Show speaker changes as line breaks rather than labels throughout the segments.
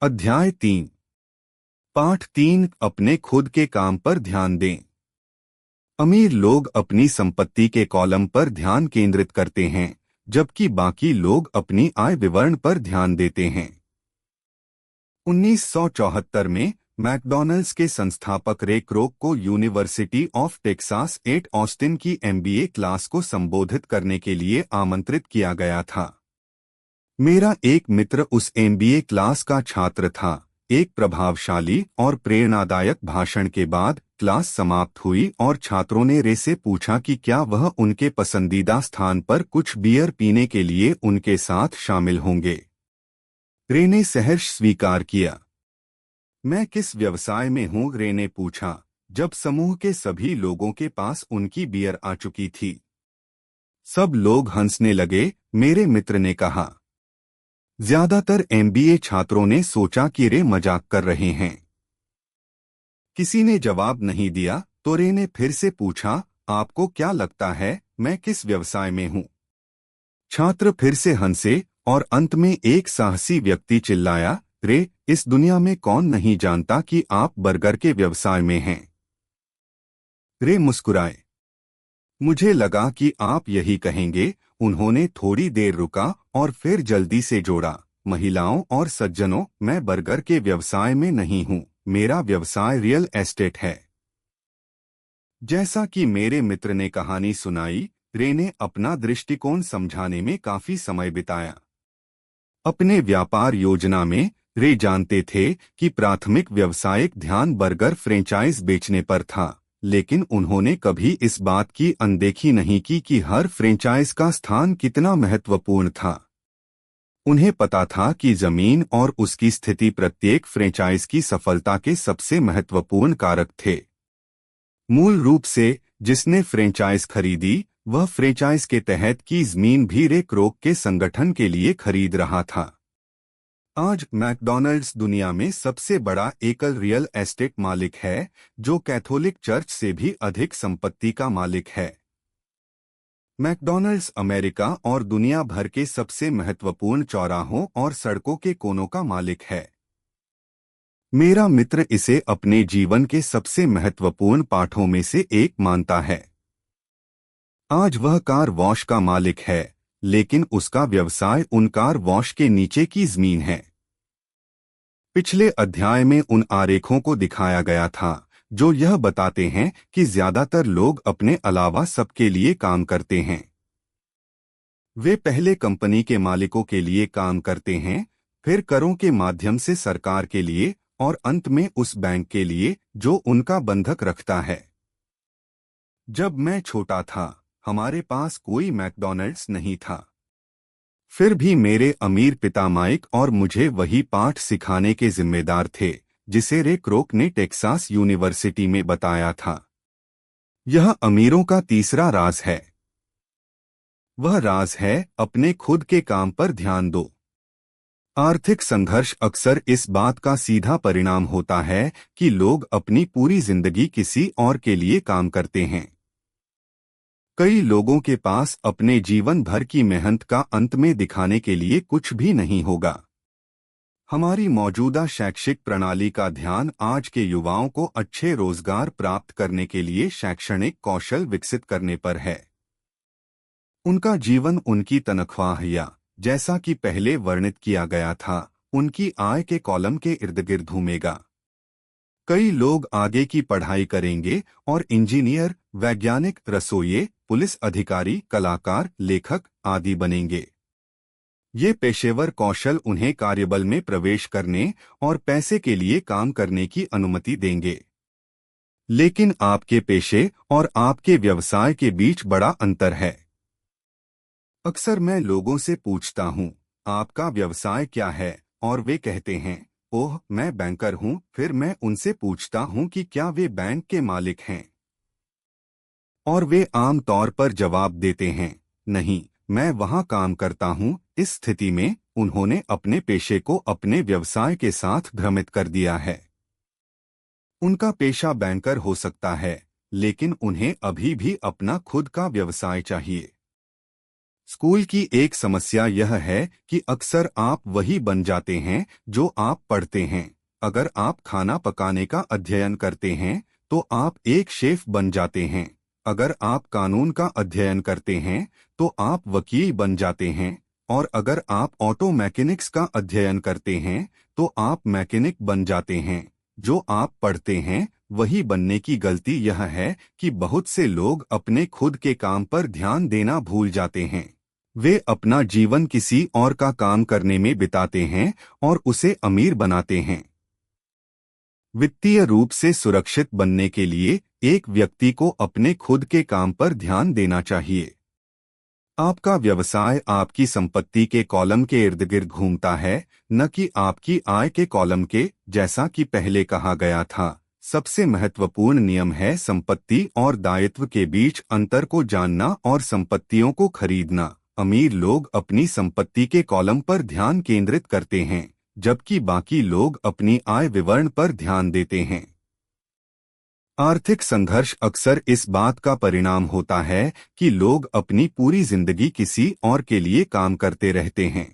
अध्याय 3। पाठ 3। अपने खुद के काम पर ध्यान दें। अमीर लोग अपनी संपत्ति के कॉलम पर ध्यान केंद्रित करते हैं, जबकि बाकी लोग अपनी आय विवरण पर ध्यान देते हैं। 1974 में मैकडॉनल्ड्स के संस्थापक रे क्रोक को university of Texas at Austin की एमबीए क्लास को संबोधित करने के लिए आमंत्रित किया गया था। मेरा एक मित्र उस एमबीए क्लास का छात्र था। एक प्रभावशाली और प्रेरणादायक भाषण के बाद क्लास समाप्त हुई और छात्रों ने रे से पूछा कि क्या वह उनके पसंदीदा स्थान पर कुछ बियर पीने के लिए उनके साथ शामिल होंगे। रे ने सहर्ष स्वीकार किया। मैं किस व्यवसाय में हूँ? रे ने पूछा, जब समूह के सभी लोगों के पास उनकी बियर आ चुकी थी। सब लोग हंसने लगे। मेरे मित्र ने कहा। ज्यादातर एमबीए छात्रों ने सोचा कि रे मजाक कर रहे हैं। किसी ने जवाब नहीं दिया तो रे ने फिर से पूछा, आपको क्या लगता है मैं किस व्यवसाय में हूँ? छात्र फिर से हंसे और अंत में एक साहसी व्यक्ति चिल्लाया, रे, इस दुनिया में कौन नहीं जानता कि आप बर्गर के व्यवसाय में हैं। रे मुस्कुराए। मुझे लगा कि आप यही कहेंगे। उन्होंने थोड़ी देर रुका और फिर जल्दी से जोड़ा, महिलाओं और सज्जनों, मैं बर्गर के व्यवसाय में नहीं हूँ, मेरा व्यवसाय रियल एस्टेट है। जैसा कि मेरे मित्र ने कहानी सुनाई, रे ने अपना दृष्टिकोण समझाने में काफी समय बिताया। अपने व्यापार योजना में रे जानते थे कि प्राथमिक व्यावसायिक ध्यान बर्गर फ्रेंचाइज बेचने पर था, लेकिन उन्होंने कभी इस बात की अनदेखी नहीं की कि हर फ्रेंचाइज का स्थान कितना महत्वपूर्ण था। उन्हें पता था कि जमीन और उसकी स्थिति प्रत्येक फ्रेंचाइज की सफलता के सबसे महत्वपूर्ण कारक थे। मूल रूप से जिसने फ्रेंचाइज खरीदी वह फ्रेंचाइज के तहत की जमीन भी रे क्रोक के संगठन के लिए खरीद रहा था। आज मैकडॉनल्ड्स दुनिया में सबसे बड़ा एकल रियल एस्टेट मालिक है, जो कैथोलिक चर्च से भी अधिक संपत्ति का मालिक है। मैकडॉनल्ड्स अमेरिका और दुनिया भर के सबसे महत्वपूर्ण चौराहों और सड़कों के कोनों का मालिक है। मेरा मित्र इसे अपने जीवन के सबसे महत्वपूर्ण पाठों में से एक मानता है। आज वह कार वॉश का मालिक है, लेकिन उसका व्यवसाय उन कार वॉश के नीचे की जमीन है। पिछले अध्याय में उन आरेखों को दिखाया गया था जो यह बताते हैं कि ज्यादातर लोग अपने अलावा सबके लिए काम करते हैं। वे पहले कंपनी के मालिकों के लिए काम करते हैं, फिर करों के माध्यम से सरकार के लिए और अंत में उस बैंक के लिए जो उनका बंधक रखता है। जब मैं छोटा था हमारे पास कोई मैकडॉनल्ड्स नहीं था। फिर भी मेरे अमीर पिता माइक और मुझे वही पाठ सिखाने के जिम्मेदार थे जिसे रे क्रोक ने टेक्सास यूनिवर्सिटी में बताया था। यह अमीरों का तीसरा राज है। वह राज है अपने खुद के काम पर ध्यान दो। आर्थिक संघर्ष अक्सर इस बात का सीधा परिणाम होता है कि लोग अपनी पूरी जिंदगी किसी और के लिए काम करते हैं। कई लोगों के पास अपने जीवन भर की मेहनत का अंत में दिखाने के लिए कुछ भी नहीं होगा। हमारी मौजूदा शैक्षिक प्रणाली का ध्यान आज के युवाओं को अच्छे रोजगार प्राप्त करने के लिए शैक्षणिक कौशल विकसित करने पर है। उनका जीवन उनकी तनख्वाह या, जैसा कि पहले वर्णित किया गया था, उनकी आय के कॉलम के इर्द गिर्द घूमेगा। कई लोग आगे की पढ़ाई करेंगे और इंजीनियर, वैज्ञानिक, रसोइये, पुलिस अधिकारी, कलाकार, लेखक आदि बनेंगे। ये पेशेवर कौशल उन्हें कार्यबल में प्रवेश करने और पैसे के लिए काम करने की अनुमति देंगे। लेकिन आपके पेशे और आपके व्यवसाय के बीच बड़ा अंतर है। अक्सर मैं लोगों से पूछता हूँ, आपका व्यवसाय क्या है, और वे कहते हैं, ओह, मैं बैंकर हूँ। फिर मैं उनसे पूछता हूँ कि क्या वे बैंक के मालिक हैं, और वे आम तौर पर जवाब देते हैं, नहीं, मैं वहाँ काम करता हूँ। इस स्थिति में उन्होंने अपने पेशे को अपने व्यवसाय के साथ भ्रमित कर दिया है। उनका पेशा बैंकर हो सकता है, लेकिन उन्हें अभी भी अपना खुद का व्यवसाय चाहिए। स्कूल की एक समस्या यह है कि अक्सर आप वही बन जाते हैं जो आप पढ़ते हैं। अगर आप खाना पकाने का अध्ययन करते हैं तो आप एक शेफ बन जाते हैं। अगर आप कानून का अध्ययन करते हैं तो आप वकील बन जाते हैं। और अगर आप ऑटो मैकेनिक्स का अध्ययन करते हैं तो आप मैकेनिक बन जाते हैं। जो आप पढ़ते हैं वही बनने की गलती यह है कि बहुत से लोग अपने खुद के काम पर ध्यान देना भूल जाते हैं। वे अपना जीवन किसी और का काम करने में बिताते हैं और उसे अमीर बनाते हैं। वित्तीय रूप से सुरक्षित बनने के लिए एक व्यक्ति को अपने खुद के काम पर ध्यान देना चाहिए। आपका व्यवसाय आपकी संपत्ति के कॉलम के इर्द गिर्द घूमता है, न कि आपकी आय के कॉलम के, जैसा कि पहले कहा गया था। सबसे महत्वपूर्ण नियम है संपत्ति और दायित्व के बीच अंतर को जानना और संपत्तियों को खरीदना। अमीर लोग अपनी संपत्ति के कॉलम पर ध्यान केंद्रित करते हैं, जबकि बाकी लोग अपनी आय विवरण पर ध्यान देते हैं। आर्थिक संघर्ष अक्सर इस बात का परिणाम होता है कि लोग अपनी पूरी जिंदगी किसी और के लिए काम करते रहते हैं।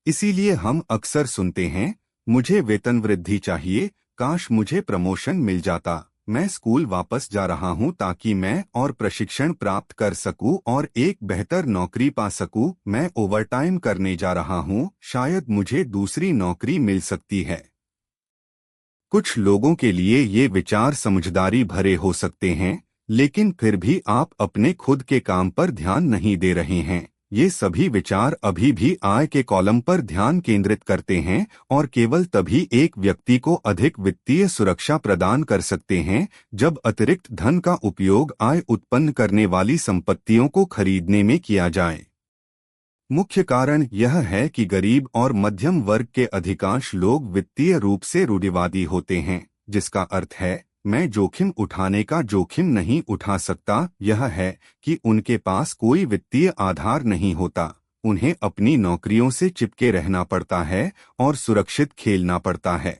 इसीलिए हम अक्सर सुनते हैं, मुझे वेतन वृद्धि चाहिए, काश मुझे प्रमोशन मिल जाता, मैं स्कूल वापस जा रहा हूं ताकि मैं और प्रशिक्षण प्राप्त कर सकूं और एक बेहतर नौकरी पा सकूं, मैं ओवरटाइम करने जा रहा हूं, शायद मुझे दूसरी नौकरी मिल सकती है। कुछ लोगों के लिए ये विचार समझदारी भरे हो सकते हैं, लेकिन फिर भी आप अपने खुद के काम पर ध्यान नहीं दे रहे हैं। ये सभी विचार अभी भी आय के कॉलम पर ध्यान केंद्रित करते हैं और केवल तभी एक व्यक्ति को अधिक वित्तीय सुरक्षा प्रदान कर सकते हैं जब अतिरिक्त धन का उपयोग आय उत्पन्न करने वाली संपत्तियों को खरीदने में किया जाए। मुख्य कारण यह है कि गरीब और मध्यम वर्ग के अधिकांश लोग वित्तीय रूप से रूढ़िवादी होते हैं, जिसका अर्थ है मैं जोखिम उठाने का जोखिम नहीं उठा सकता। यह है कि उनके पास कोई वित्तीय आधार नहीं होता, उन्हें अपनी नौकरियों से चिपके रहना पड़ता है और सुरक्षित खेलना पड़ता है।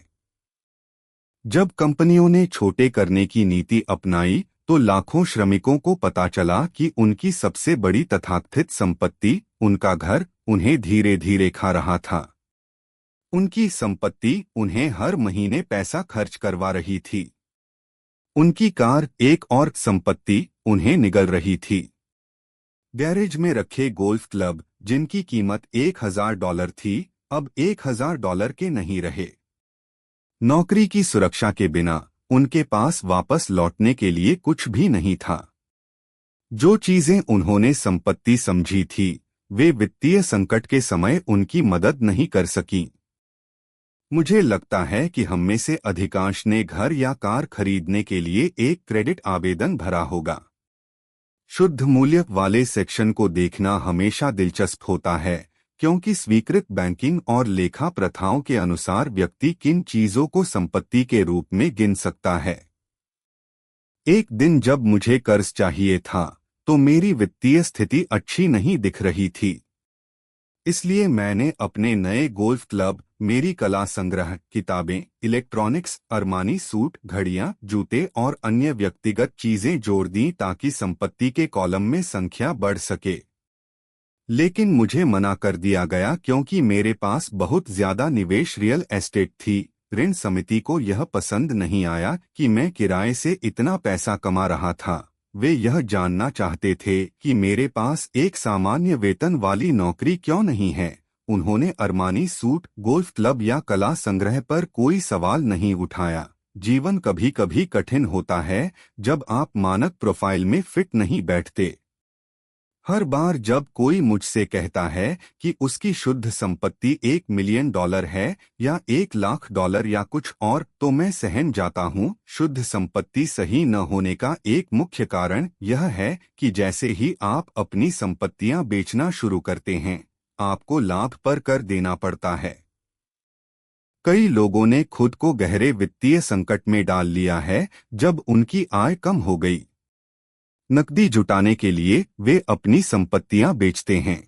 जब कंपनियों ने छोटे करने की नीति अपनाई तो लाखों श्रमिकों को पता चला कि उनकी सबसे बड़ी तथाकथित संपत्ति, उनका घर, उन्हें धीरे धीरे खा रहा था। उनकी संपत्ति उन्हें हर महीने पैसा खर्च करवा रही थी। उनकी कार, एक और संपत्ति, उन्हें निगल रही थी। गैरेज में रखे गोल्फ क्लब, जिनकी कीमत $1000 थी, अब $1000 के नहीं रहे। नौकरी की सुरक्षा के बिना उनके पास वापस लौटने के लिए कुछ भी नहीं था। जो चीजें उन्होंने संपत्ति समझी थी, वे वित्तीय संकट के समय उनकी मदद नहीं कर सकीं। मुझे लगता है कि हम में से अधिकांश ने घर या कार खरीदने के लिए एक क्रेडिट आवेदन भरा होगा। शुद्ध मूल्य वाले सेक्शन को देखना हमेशा दिलचस्प होता है, क्योंकि स्वीकृत बैंकिंग और लेखा प्रथाओं के अनुसार व्यक्ति किन चीजों को संपत्ति के रूप में गिन सकता है। एक दिन जब मुझे कर्ज चाहिए था तो मेरी वित्तीय स्थिति अच्छी नहीं दिख रही थी। इसलिए मैंने अपने नए गोल्फ क्लब, मेरी कला संग्रह, किताबें, इलेक्ट्रॉनिक्स, अरमानी सूट, घड़ियां, जूते और अन्य व्यक्तिगत चीजें जोड़ दी ताकि संपत्ति के कॉलम में संख्या बढ़ सके। लेकिन मुझे मना कर दिया गया क्योंकि मेरे पास बहुत ज्यादा निवेश रियल एस्टेट थी। ऋण समिति को यह पसंद नहीं आया कि मैं किराए से इतना पैसा कमा रहा था। वे यह जानना चाहते थे कि मेरे पास एक सामान्य वेतन वाली नौकरी क्यों नहीं है। उन्होंने अरमानी सूट, गोल्फ क्लब या कला संग्रह पर कोई सवाल नहीं उठाया। जीवन कभी कभी कठिन होता है जब आप मानक प्रोफाइल में फिट नहीं बैठते। हर बार जब कोई मुझसे कहता है कि उसकी शुद्ध संपत्ति $1 मिलियन है या $1,00,000 या कुछ और, तो मैं सहम जाता हूँ। शुद्ध संपत्ति सही न होने का एक मुख्य कारण यह है कि जैसे ही आप अपनी संपत्तियां बेचना शुरू करते हैं, आपको लाभ पर कर देना पड़ता है। कई लोगों ने खुद को गहरे वित्तीय संकट में डाल लिया है जब उनकी आय कम हो गई। नकदी जुटाने के लिए वे अपनी संपत्तियां बेचते हैं,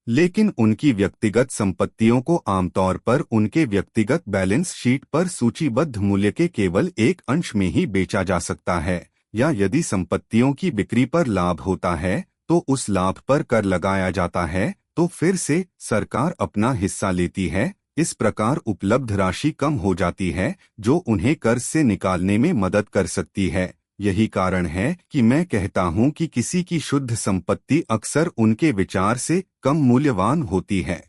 लेकिन उनकी व्यक्तिगत संपत्तियों को आमतौर पर उनके व्यक्तिगत बैलेंस शीट पर सूचीबद्ध मूल्य के केवल एक अंश में ही बेचा जा सकता है, या यदि संपत्तियों की बिक्री पर लाभ होता है तो उस लाभ पर कर लगाया जाता है, तो फिर से सरकार अपना हिस्सा लेती है। इस प्रकार उपलब्ध राशि कम हो जाती है, जो उन्हें कर्ज से निकालने में मदद कर सकती है। यही कारण है कि मैं कहता हूं कि किसी की शुद्ध संपत्ति अक्सर उनके विचार से कम मूल्यवान होती है।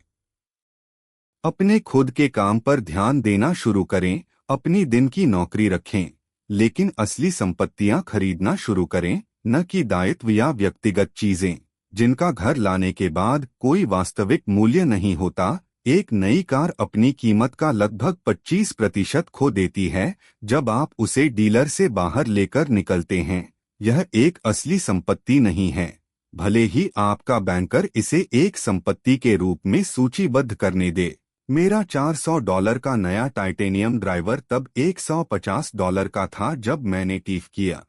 अपने खुद के काम पर ध्यान देना शुरू करें, अपनी दिन की नौकरी रखें, लेकिन असली संपत्तियां खरीदना शुरू करें, न कि दायित्व या व्यक्तिगत चीजें जिनका घर लाने के बाद कोई वास्तविक मूल्य नहीं होता। एक नई कार अपनी कीमत का लगभग 25% खो देती है जब आप उसे डीलर से बाहर लेकर निकलते हैं। यह एक असली संपत्ति नहीं है, भले ही आपका बैंकर इसे एक संपत्ति के रूप में सूचीबद्ध करने दे। मेरा $400 का नया टाइटेनियम ड्राइवर तब $150 का था जब मैंने टीफ किया।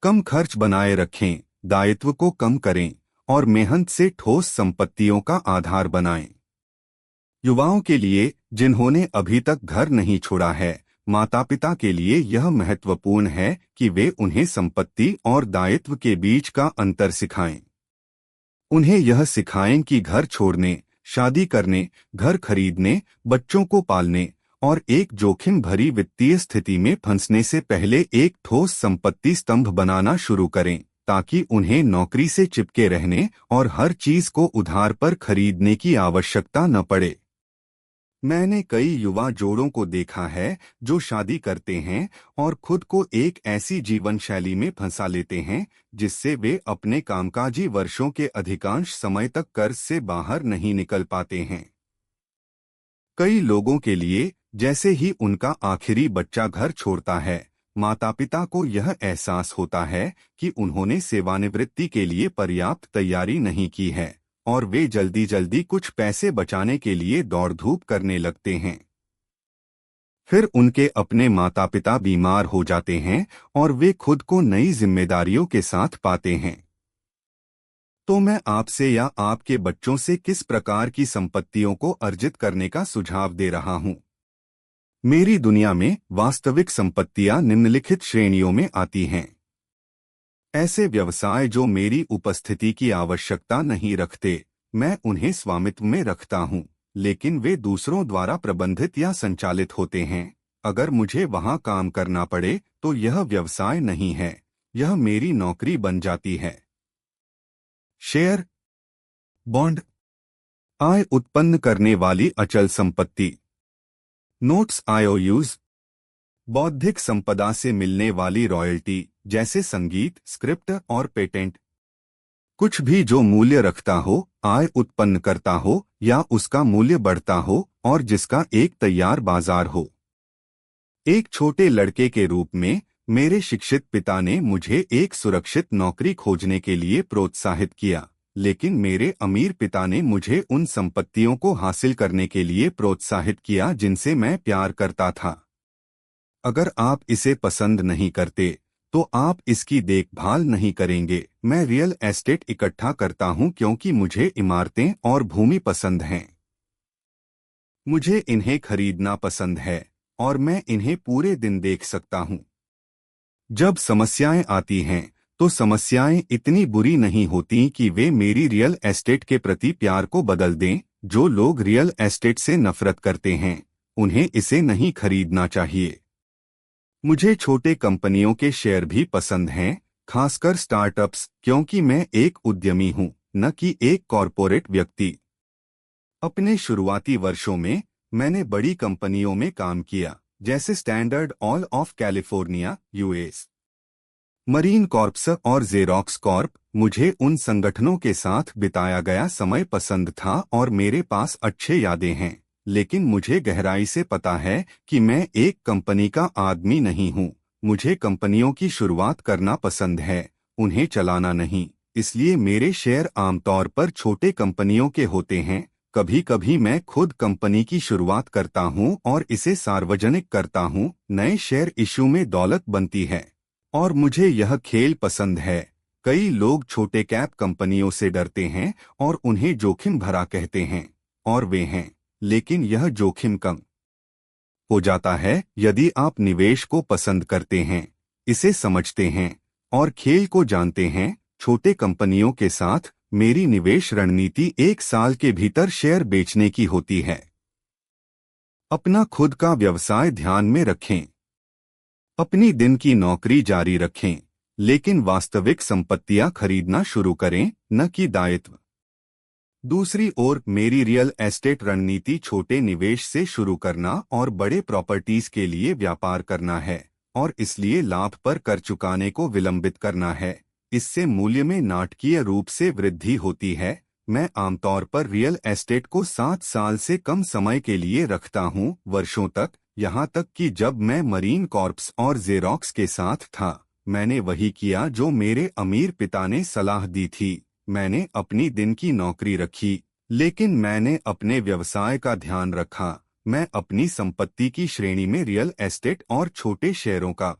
कम खर्च बनाए रखें, दायित्व को कम करें और मेहनत से ठोस संपत्तियों का आधार बनाएं। युवाओं के लिए जिन्होंने अभी तक घर नहीं छोड़ा है, माता पिता के लिए यह महत्वपूर्ण है कि वे उन्हें संपत्ति और दायित्व के बीच का अंतर सिखाएं। उन्हें यह सिखाएं कि घर छोड़ने, शादी करने, घर खरीदने, बच्चों को पालने और एक जोखिम भरी वित्तीय स्थिति में फंसने से पहले एक ठोस संपत्ति स्तंभ बनाना शुरू करें, ताकि उन्हें नौकरी से चिपके रहने और हर चीज को उधार पर खरीदने की आवश्यकता न पड़े। मैंने कई युवा जोड़ों को देखा है जो शादी करते हैं और खुद को एक ऐसी जीवन शैली में फंसा लेते हैं जिससे वे अपने कामकाजी वर्षों के अधिकांश समय तक कर्ज से बाहर नहीं निकल पाते हैं। कई लोगों के लिए जैसे ही उनका आखिरी बच्चा घर छोड़ता है, माता पिता को यह एहसास होता है कि उन्होंने सेवानिवृत्ति के लिए पर्याप्त तैयारी नहीं की है और वे जल्दी जल्दी कुछ पैसे बचाने के लिए दौड़ धूप करने लगते हैं। फिर उनके अपने माता पिता बीमार हो जाते हैं और वे खुद को नई जिम्मेदारियों के साथ पाते हैं। तो मैं आपसे या आपके बच्चों से किस प्रकार की संपत्तियों को अर्जित करने का सुझाव दे रहा हूं? मेरी दुनिया में वास्तविक संपत्तियां निम्नलिखित श्रेणियों में आती हैं। ऐसे व्यवसाय जो मेरी उपस्थिति की आवश्यकता नहीं रखते, मैं उन्हें स्वामित्व में रखता हूं, लेकिन वे दूसरों द्वारा प्रबंधित या संचालित होते हैं। अगर मुझे वहां काम करना पड़े तो यह व्यवसाय नहीं है, यह मेरी नौकरी बन जाती है। शेयर, बॉन्ड, आय उत्पन्न करने वाली अचल संपत्ति, नोट्स, आईओयूज, बौद्धिक संपदा से मिलने वाली रॉयल्टी जैसे संगीत, स्क्रिप्ट और पेटेंट। कुछ भी जो मूल्य रखता हो, आय उत्पन्न करता हो या उसका मूल्य बढ़ता हो और जिसका एक तैयार बाजार हो। एक छोटे लड़के के रूप में मेरे शिक्षित पिता ने मुझे एक सुरक्षित नौकरी खोजने के लिए प्रोत्साहित किया, लेकिन मेरे अमीर पिता ने मुझे उन संपत्तियों को हासिल करने के लिए प्रोत्साहित किया जिनसे मैं प्यार करता था। अगर आप इसे पसंद नहीं करते तो आप इसकी देखभाल नहीं करेंगे। मैं रियल एस्टेट इकट्ठा करता हूं क्योंकि मुझे इमारतें और भूमि पसंद हैं। मुझे इन्हें खरीदना पसंद है और मैं इन्हें पूरे दिन देख सकता हूं। जब समस्याएं आती हैं तो समस्याएं इतनी बुरी नहीं होती कि वे मेरी रियल एस्टेट के प्रति प्यार को बदल दें। जो लोग रियल एस्टेट से नफरत करते हैं, उन्हें इसे नहीं खरीदना चाहिए। मुझे छोटे कंपनियों के शेयर भी पसंद हैं, खासकर स्टार्टअप्स, क्योंकि मैं एक उद्यमी हूं, न कि एक कॉरपोरेट व्यक्ति। अपने शुरुआती वर्षों में मैंने बड़ी कंपनियों में काम किया, जैसे standard oil of California US, marine corps और जेरोक्स कॉर्प। मुझे उन संगठनों के साथ बिताया गया समय पसंद था और मेरे पास अच्छे यादें हैं, लेकिन मुझे गहराई से पता है कि मैं एक कंपनी का आदमी नहीं हूं। मुझे कंपनियों की शुरुआत करना पसंद है, उन्हें चलाना नहीं। इसलिए मेरे शेयर आमतौर पर छोटे कंपनियों के होते हैं। कभी कभी मैं खुद कंपनी की शुरुआत करता हूं और इसे सार्वजनिक करता हूं। नए शेयर इशू में दौलत बनती है और मुझे यह खेल पसंद है। कई लोग छोटे कैप कंपनियों से डरते हैं और उन्हें जोखिम भरा कहते हैं, और वे हैं, लेकिन यह जोखिम कम हो जाता है यदि आप निवेश को पसंद करते हैं, इसे समझते हैं और खेल को जानते हैं। छोटे कंपनियों के साथ मेरी निवेश रणनीति 1 साल के भीतर शेयर बेचने की होती है। अपना खुद का व्यवसाय ध्यान में रखें। अपनी दिन की नौकरी जारी रखें, लेकिन वास्तविक संपत्तियां खरीदना शुरू करें, न कि दायित्व। दूसरी ओर मेरी रियल एस्टेट रणनीति छोटे निवेश से शुरू करना और बड़े प्रॉपर्टीज के लिए व्यापार करना है, और इसलिए लाभ पर कर चुकाने को विलंबित करना है। इससे मूल्य में नाटकीय रूप से वृद्धि होती है। मैं आमतौर पर रियल एस्टेट को 7 साल से कम समय के लिए रखता हूं, वर्षों तक। यहाँ तक कि जब मैं मरीन कॉर्प्स और जेरोक्स के साथ था, मैंने वही किया जो मेरे अमीर पिता ने सलाह दी थी। मैंने अपनी दिन की नौकरी रखी, लेकिन मैंने अपने व्यवसाय का ध्यान रखा। मैं अपनी संपत्ति की श्रेणी में रियल एस्टेट और छोटे शेयरों का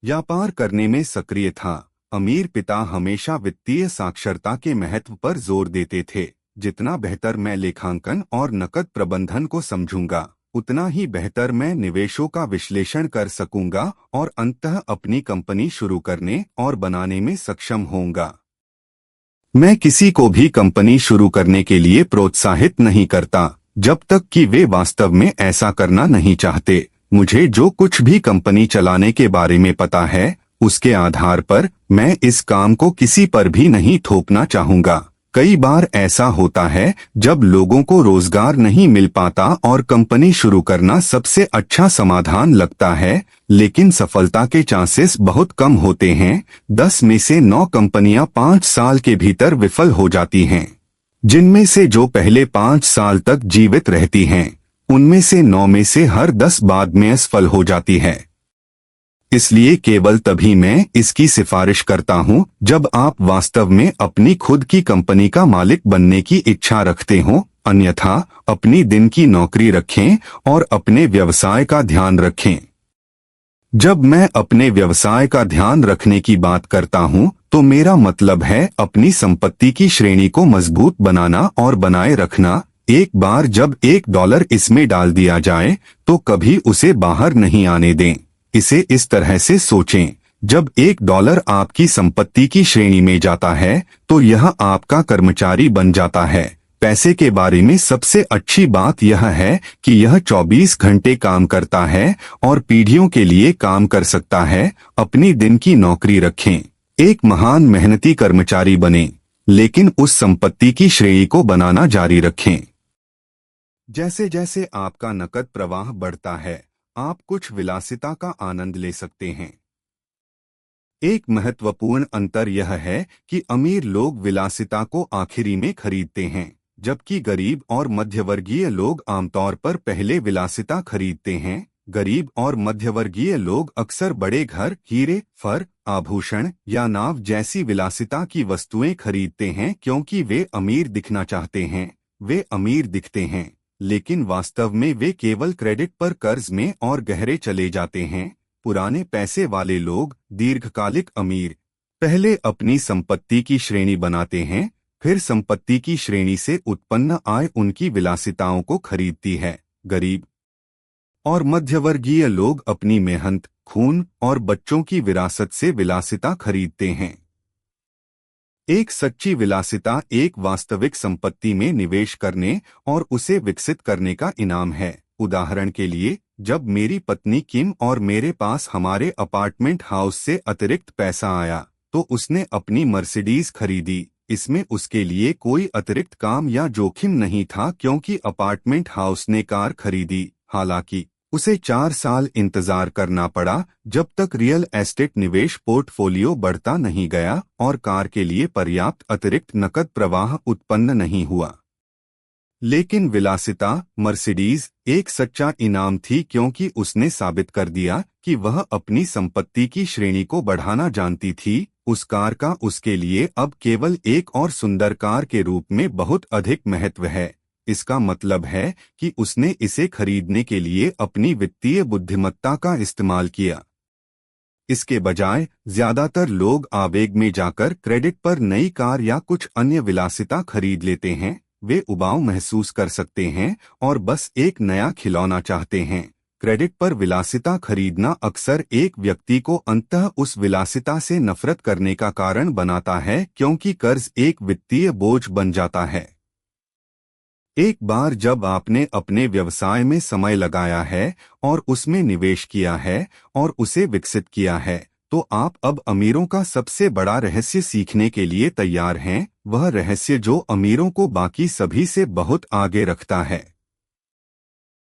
व्यापार करने में सक्रिय था। अमीर पिता हमेशा वित्तीय साक्षरता के महत्व पर जोर देते थे। जितना बेहतर मैं लेखांकन और नकद प्रबंधन को समझूंगा, उतना ही बेहतर मैं निवेशों का विश्लेषण कर सकूंगा और अंततः अपनी कंपनी शुरू करने और बनाने में सक्षम होऊंगा। मैं किसी को भी कंपनी शुरू करने के लिए प्रोत्साहित नहीं करता, जब तक कि वे वास्तव में ऐसा करना नहीं चाहते। मुझे जो कुछ भी कंपनी चलाने के बारे में पता है, उसके आधार पर मैं इस काम को किसी पर भी नहीं थोपना चाहूंगा। कई बार ऐसा होता है जब लोगों को रोजगार नहीं मिल पाता और कंपनी शुरू करना सबसे अच्छा समाधान लगता है, लेकिन सफलता के चांसेस बहुत कम होते हैं। 10 में से 9 कंपनियां 5 साल के भीतर विफल हो जाती हैं, जिनमें से जो पहले 5 साल तक जीवित रहती हैं, उनमें से 9 में से हर 10 बाद में असफल हो जाती है। इसलिए केवल तभी मैं इसकी सिफारिश करता हूं जब आप वास्तव में अपनी खुद की कंपनी का मालिक बनने की इच्छा रखते हो। अन्यथा अपनी दिन की नौकरी रखें और अपने व्यवसाय का ध्यान रखें। जब मैं अपने व्यवसाय का ध्यान रखने की बात करता हूं, तो मेरा मतलब है अपनी संपत्ति की श्रेणी को मजबूत बनाना और बनाए रखना। एक बार जब $1 इसमें डाल दिया जाए, तो कभी उसे बाहर नहीं आने दें। इसे इस तरह से सोचें, जब $1 आपकी संपत्ति की श्रेणी में जाता है, तो यह आपका कर्मचारी बन जाता है। पैसे के बारे में सबसे अच्छी बात यह है कि यह 24 घंटे काम करता है और पीढ़ियों के लिए काम कर सकता है। अपनी दिन की नौकरी रखें, एक महान मेहनती कर्मचारी बने, लेकिन उस संपत्ति की श्रेणी को बनाना जारी रखें। जैसे जैसे आपका नकद प्रवाह बढ़ता है, आप कुछ विलासिता का आनंद ले सकते हैं। एक महत्वपूर्ण अंतर यह है कि अमीर लोग विलासिता को आखिरी में खरीदते हैं, जबकि गरीब और मध्यवर्गीय लोग आमतौर पर पहले विलासिता खरीदते हैं। गरीब और मध्यवर्गीय लोग अक्सर बड़े घर, हीरे, फर, आभूषण या नाव जैसी विलासिता की वस्तुएं खरीदते हैं क्योंकि वे अमीर दिखना चाहते हैं। वे अमीर दिखते हैं, लेकिन वास्तव में वे केवल क्रेडिट पर कर्ज में और गहरे चले जाते हैं। पुराने पैसे वाले लोग, दीर्घकालिक अमीर, पहले अपनी संपत्ति की श्रेणी बनाते हैं, फिर संपत्ति की श्रेणी से उत्पन्न आय उनकी विलासिताओं को खरीदती है। गरीब और मध्यवर्गीय लोग अपनी मेहनत, खून और बच्चों की विरासत से विलासिता खरीदते हैं। एक सच्ची विलासिता एक वास्तविक संपत्ति में निवेश करने और उसे विकसित करने का इनाम है। उदाहरण के लिए, जब मेरी पत्नी किम और मेरे पास हमारे अपार्टमेंट हाउस से अतिरिक्त पैसा आया, तो उसने अपनी मर्सिडीज खरीदी। इसमें उसके लिए कोई अतिरिक्त काम या जोखिम नहीं था क्योंकि अपार्टमेंट हाउस ने कार खरीदी। हालांकि उसे 4 साल इंतजार करना पड़ा जब तक रियल एस्टेट निवेश पोर्टफोलियो बढ़ता नहीं गया और कार के लिए पर्याप्त अतिरिक्त नकद प्रवाह उत्पन्न नहीं हुआ। लेकिन विलासिता, मर्सिडीज, एक सच्चा इनाम थी क्योंकि उसने साबित कर दिया कि वह अपनी संपत्ति की श्रेणी को बढ़ाना जानती थी। उस कार का उसके लिए अब केवल एक और सुंदर कार के रूप में बहुत अधिक महत्व है। इसका मतलब है कि उसने इसे खरीदने के लिए अपनी वित्तीय बुद्धिमत्ता का इस्तेमाल किया। इसके बजाय ज्यादातर लोग आवेग में जाकर क्रेडिट पर नई कार या कुछ अन्य विलासिता खरीद लेते हैं। वे उबाऊ महसूस कर सकते हैं और बस एक नया खिलौना चाहते हैं। क्रेडिट पर विलासिता खरीदना अक्सर एक व्यक्ति को अंततः उस विलासिता से नफरत करने का कारण बनाता है, क्योंकि कर्ज एक वित्तीय बोझ बन जाता है। एक बार जब आपने अपने व्यवसाय में समय लगाया है और उसमें निवेश किया है और उसे विकसित किया है, तो आप अब अमीरों का सबसे बड़ा रहस्य सीखने के लिए तैयार हैं, वह रहस्य जो अमीरों को बाकी सभी से बहुत आगे रखता है।